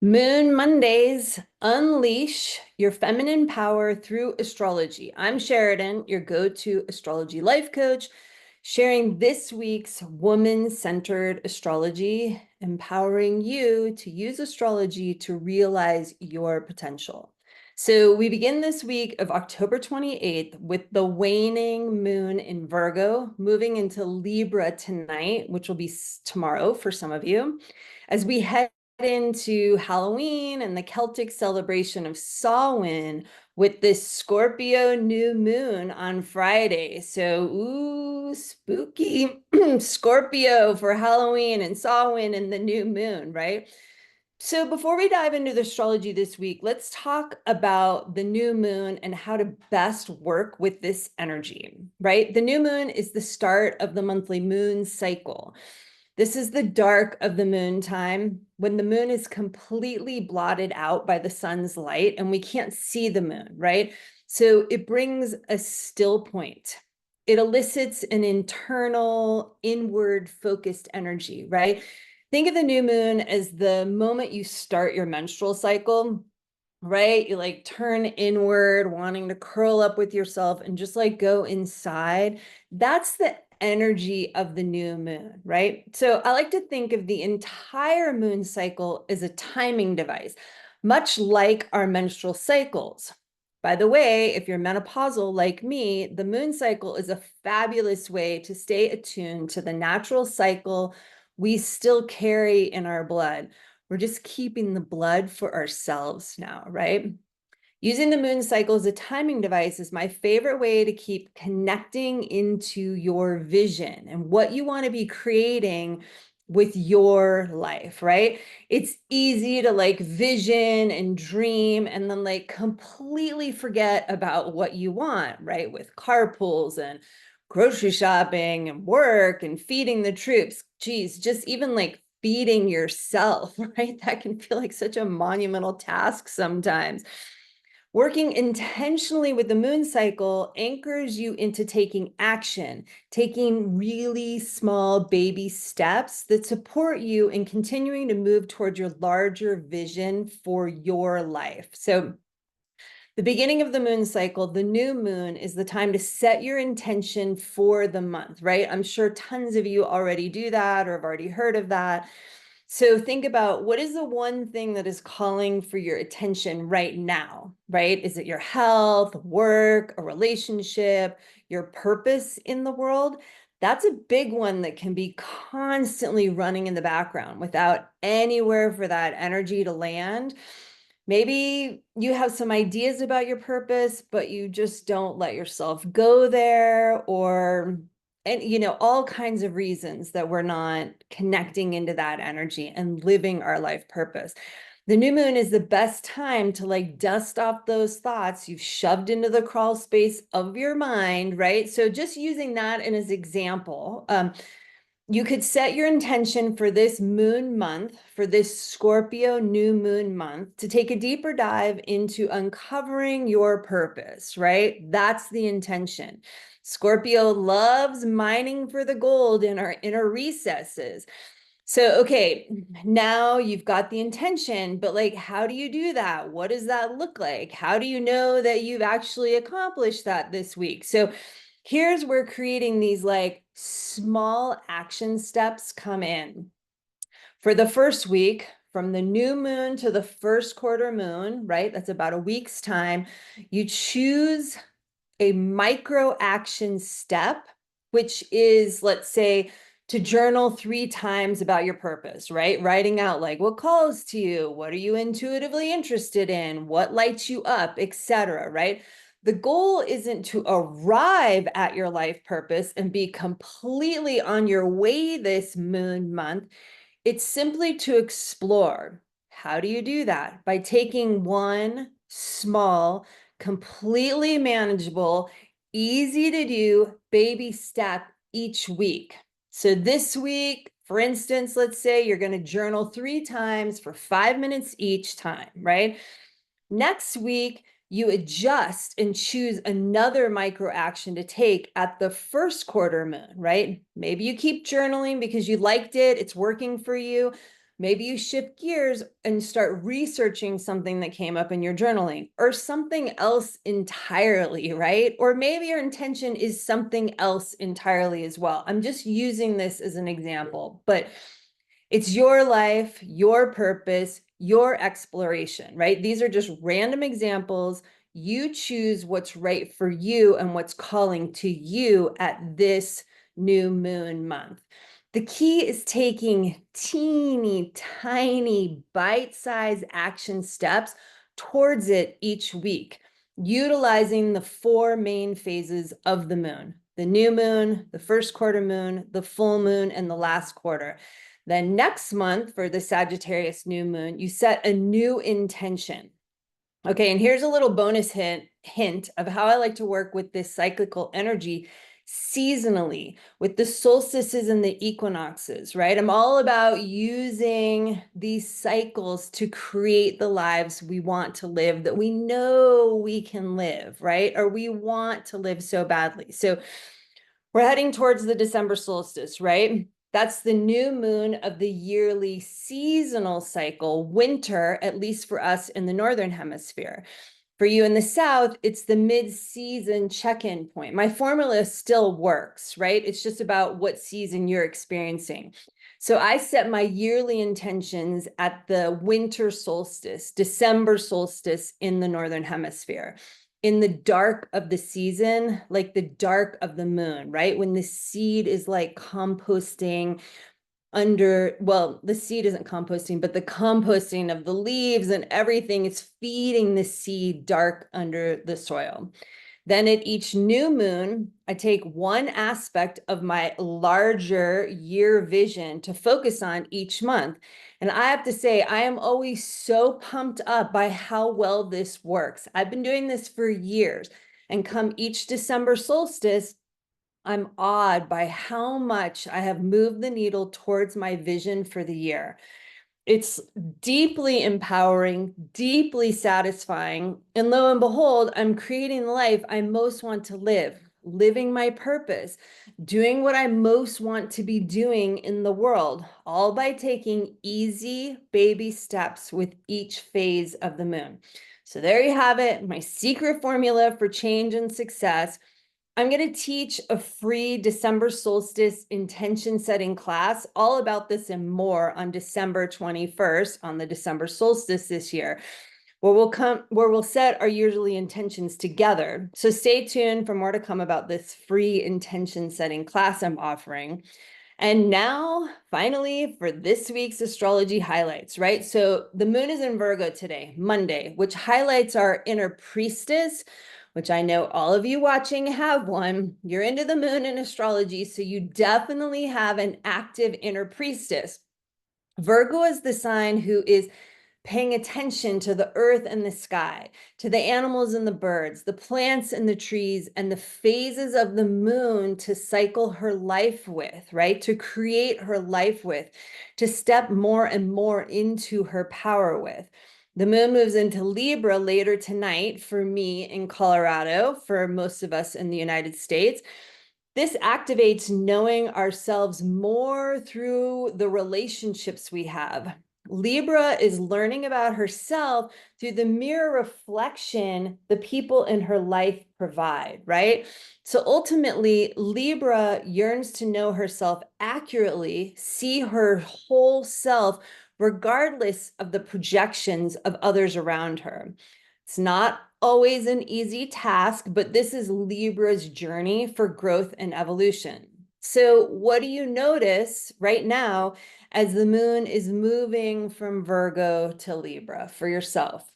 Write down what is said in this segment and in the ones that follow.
Moon Mondays, unleash your feminine power through astrology. I'm Sheridan, your go-to astrology life coach, sharing this week's woman-centered astrology, empowering you to use astrology to realize your potential. So we begin this week of October 28th with the waning moon in Virgo, moving into Libra tonight, which will be tomorrow for some of you. As we head into Halloween and the Celtic celebration of Samhain with this Scorpio new moon on Friday. So, ooh, spooky Scorpio for Halloween and Samhain and the new moon, right? So before we dive into the astrology this week, let's talk about the new moon and how to best work with this energy, right? The new moon is the start of the monthly moon cycle. This is the dark of the moon time when the moon is completely blotted out by the sun's light and we can't see the moon, right? So it brings a still point. It elicits an internal, inward focused energy, right? Think of the new moon as the moment you start your menstrual cycle, right? You like turn inward, wanting to curl up with yourself and just like go inside. That's the energy of the new moon, right? So I like to think of the entire moon cycle as a timing device, much like our menstrual cycles. By the way, if you're menopausal like me, the moon cycle is a fabulous way to stay attuned to the natural cycle we still carry in our blood. We're just keeping the blood for ourselves now, right? Using the moon cycle as a timing device is my favorite way to keep connecting into your vision and what you want to be creating with your life, right? It's easy to like vision and dream and then like completely forget about what you want, right? With carpools and grocery shopping and work and feeding the troops. Geez, just even like feeding yourself, right? That can feel like such a monumental task sometimes. Working intentionally with the moon cycle anchors you into taking action, taking really small baby steps that support you in continuing to move towards your larger vision for your life. So the beginning of the moon cycle, the new moon, is the time to set your intention for the month, right? I'm sure tons of you already do that or have already heard of that. So think about what is the one thing that is calling for your attention right now, right? Is it your health, work, a relationship, your purpose in the world? That's a big one that can be constantly running in the background without anywhere for that energy to land. Maybe you have some ideas about your purpose, but you just don't let yourself go there, or and all kinds of reasons that we're not connecting into that energy and living our life purpose. The new moon is the best time to like dust off those thoughts you've shoved into the crawl space of your mind, right? So just using that as example, you could set your intention for this moon month, for this Scorpio new moon month, to take a deeper dive into uncovering your purpose, right? That's the intention. Scorpio loves mining for the gold in our inner recesses. So, okay, now you've got the intention, but like, how do you do that? What does that look like? How do you know that you've actually accomplished that this week? So, here's where creating these like small action steps come in. For the first week, from the new moon to the first quarter moon, right? That's about a week's time. You choose a micro action step, which is, let's say, to journal 3 times about your purpose, right? Writing out like what calls to you, what are you intuitively interested in, what lights you up, etc., right? The goal isn't to arrive at your life purpose and be completely on your way this moon month. It's simply to explore. How do you do that? By taking one small, completely manageable, easy to do baby step each week. So this week, for instance, let's say you're going to journal 3 times for 5 minutes each time, right? Next week, you adjust and choose another micro action to take at the first quarter moon, right? Maybe you keep journaling because you liked it, it's working for you. Maybe you shift gears and start researching something that came up in your journaling or something else entirely, right? Or maybe your intention is something else entirely as well. I'm just using this as an example, but it's your life, your purpose, your exploration, right? These are just random examples. You choose what's right for you and what's calling to you at this new moon month. The key is taking teeny tiny bite-sized action steps towards it each week, utilizing the 4 main phases of the moon: the new moon, the first quarter moon, the full moon, and the last quarter. Then next month for the Sagittarius new moon, you set a new intention. Okay, and here's a little bonus hint of how I like to work with this cyclical energy seasonally with the solstices and the equinoxes, right? I'm all about using these cycles to create the lives we want to live, that we know we can live, right? Or we want to live so badly. So we're heading towards the December solstice, right? That's the new moon of the yearly seasonal cycle, winter, at least for us in the Northern Hemisphere. For you in the South, it's the mid-season check-in point. My formula still works, right? It's just about what season you're experiencing. So I set my yearly intentions at the winter solstice, December solstice in the Northern Hemisphere, in the dark of the season, like the dark of the moon, right? When the seed is like composting under, well, the seed isn't composting, but the composting of the leaves and everything is feeding the seed dark under the soil. Then at each new moon, I take one aspect of my larger year vision to focus on each month. And I have to say, I am always so pumped up by how well this works. I've been doing this for years. And come each December solstice, I'm awed by how much I have moved the needle towards my vision for the year. It's deeply empowering, deeply satisfying. And lo and behold, I'm creating the life I most want to live, living my purpose, doing what I most want to be doing in the world, all by taking easy baby steps with each phase of the moon. So there you have it, my secret formula for change and success. I'm going to teach a free December solstice intention setting class all about this and more on December 21st, on the December solstice this year, where we'll set our yearly intentions together. So stay tuned for more to come about this free intention setting class I'm offering. And now, finally, for this week's astrology highlights, right? So the moon is in Virgo today, Monday, which highlights our inner priestess, which I know all of you watching have one. You're into the moon in astrology, so you definitely have an active inner priestess. Virgo is the sign who is paying attention to the earth and the sky, to the animals and the birds, the plants and the trees, and the phases of the moon to cycle her life with, right? To create her life with, to step more and more into her power with. The moon moves into Libra later tonight for me in Colorado, for most of us in the United States. This activates knowing ourselves more through the relationships we have. Libra is learning about herself through the mirror reflection the people in her life provide, right? So ultimately, Libra yearns to know herself accurately, see her whole self, regardless of the projections of others around her. It's not always an easy task, but this is Libra's journey for growth and evolution. So what do you notice right now as the moon is moving from Virgo to Libra for yourself?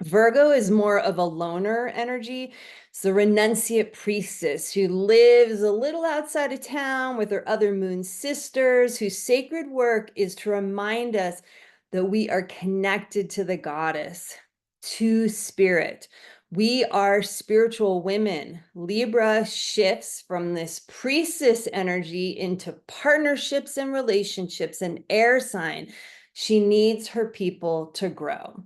Virgo is more of a loner energy. It's the renunciate priestess who lives a little outside of town with her other moon sisters, whose sacred work is to remind us that we are connected to the goddess, to spirit. We are spiritual women. Libra shifts from this priestess energy into partnerships and relationships, an air sign. She needs her people to grow.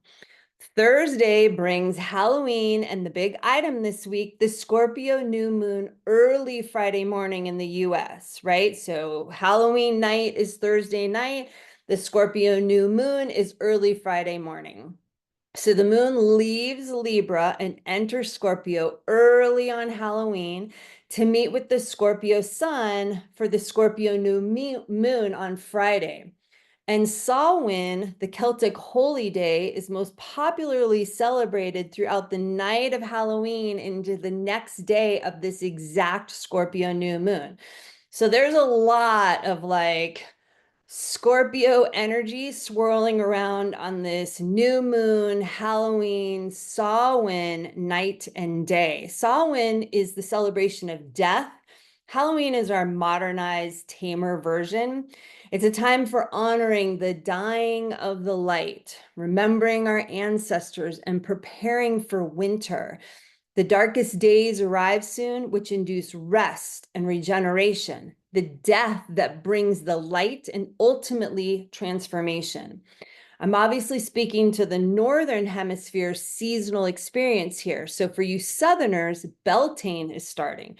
Thursday brings Halloween and the big item this week, the Scorpio New Moon, early Friday morning in the US, right? So Halloween night is Thursday night. The Scorpio New Moon is early Friday morning. So the moon leaves Libra and enters Scorpio early on Halloween to meet with the Scorpio sun for the Scorpio New Moon on Friday. And Samhain, the Celtic holy day, is most popularly celebrated throughout the night of Halloween into the next day of this exact Scorpio new moon. So there's a lot of like Scorpio energy swirling around on this new moon, Halloween, Samhain night and day. Samhain is the celebration of death. Halloween is our modernized, tamer version. It's a time for honoring the dying of the light, remembering our ancestors, and preparing for winter. The darkest days arrive soon, which induce rest and regeneration, the death that brings the light and ultimately transformation. I'm obviously speaking to the Northern Hemisphere seasonal experience here. So for you Southerners, Beltane is starting.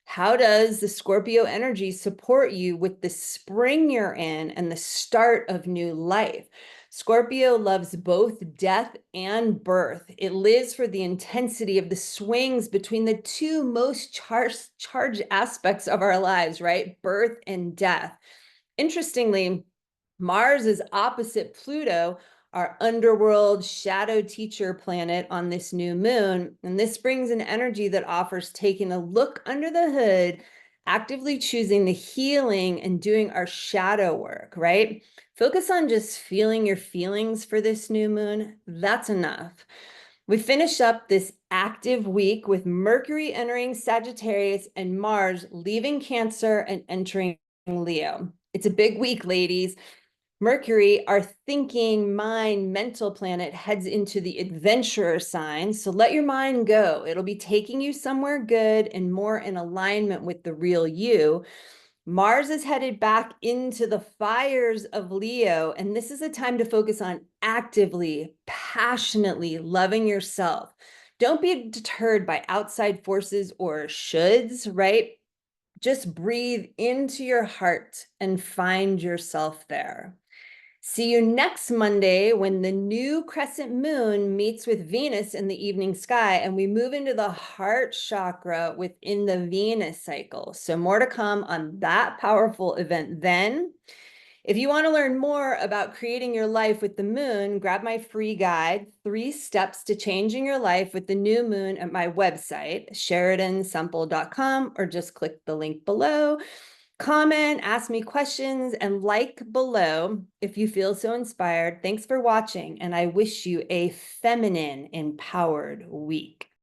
How does the Scorpio energy support you with the spring you're in and the start of new life? Scorpio loves both death and birth. It lives for the intensity of the swings between the two most charged aspects of our lives, right? Birth and death. Interestingly, Mars is opposite Pluto, our underworld shadow teacher planet on this new moon. And this brings an energy that offers taking a look under the hood, actively choosing the healing and doing our shadow work, right? Focus on just feeling your feelings for this new moon. That's enough. We finish up this active week with Mercury entering Sagittarius and Mars leaving Cancer and entering Leo. It's a big week, ladies. Mercury, our thinking, mind, mental planet, heads into the adventurer sign. So let your mind go. It'll be taking you somewhere good and more in alignment with the real you. Mars is headed back into the fires of Leo, and this is a time to focus on actively, passionately loving yourself. Don't be deterred by outside forces or shoulds, right? Just breathe into your heart and find yourself there. See you next Monday when the new crescent moon meets with Venus in the evening sky and we move into the heart chakra within the Venus cycle. So more to come on that powerful event then. If you want to learn more about creating your life with the moon, grab my free guide, 3 Steps to Changing Your Life with the New Moon at my website, SheridanSemple.com, or just click the link below. Comment, ask me questions, and like below if you feel so inspired. Thanks for watching, and I wish you a feminine, empowered week.